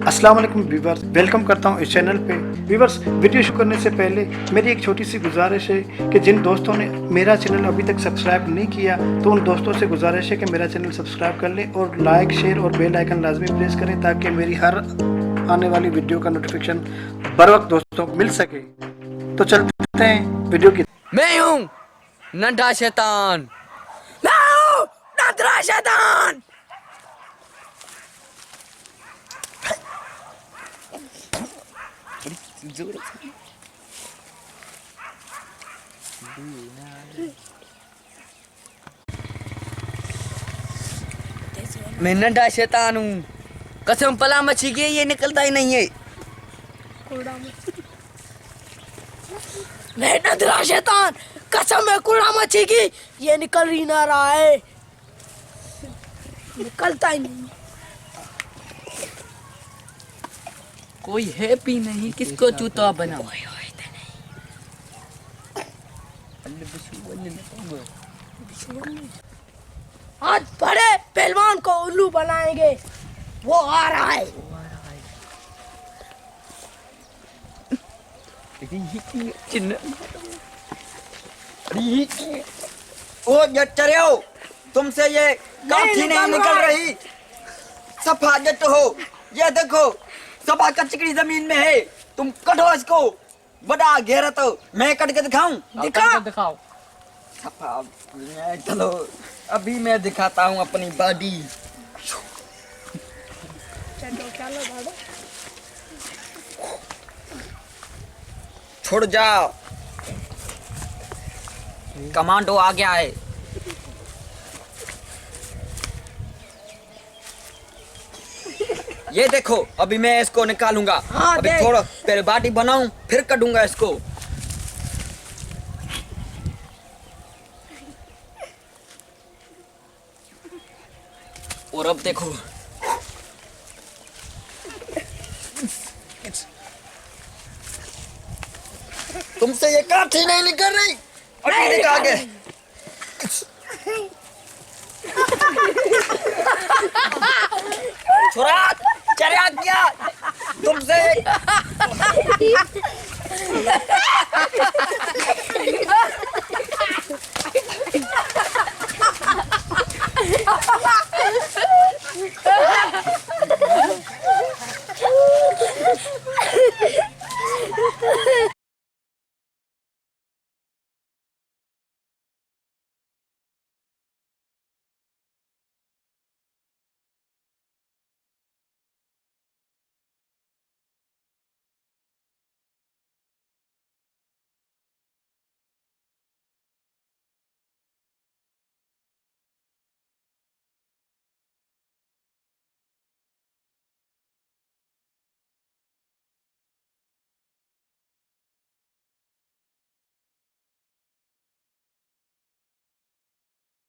अस्सलाम वालेकुम viewers, welcome करता हूँ इस चैनल पे। व्यूवर्स, वीडियो शुरू करने से पहले मेरी एक छोटी सी गुजारिश है कि जिन दोस्तों ने मेरा चैनल अभी तक सब्सक्राइब नहीं किया तो उन दोस्तों से गुजारिश है कि मेरा चैनल सब्सक्राइब कर लें और लाइक, शेयर और बेल आइकन लाजमी प्रेस करें ताकि मेरी हर आने वाली वीडियो का नोटिफिकेशन बर वक्त दोस्तों को मिल सके। तो चलते हैं वीडियो की। मैं हूँ नन्हा शैतान। मैं हूँ नन्हा शैतान। मैं नन्हा शैतान हूँ। कसम पला मच्छी की ये निकलता ही नहीं है। मैं नन्हा शैतान, कसम है कूड़ा मच्छी की ये निकल ही ना रहा है, निकलता ही नहीं। कोई है भी नहीं, किसको चूता बनाओ। आज बड़े पहलवान को उल्लू बनाएंगे, वो आ रहा है। ओ जट्टरियो, तुमसे ये काठी नहीं निकल रही। सफा जट हो, ये देखो सफा कचकड़ी जमीन में है। तुम कटो इसको, बड़ा घेरा तो मैं कट के दिखाऊं। दिखाओ। सफा चलो, अभी मैं दिखाता हूँ अपनी बॉडी। छोड़ जाओ, कमांडो आ गया है। ये देखो, अभी मैं इसको निकालूंगा। हाँ, अभी देख। थोड़ा पहले बाटी बनाऊं, फिर कटूंगा इसको। और अब देखो, तुमसे ये काठी नहीं निकल रही। अभी निकाल के छोरा चरिया किया तुमसे।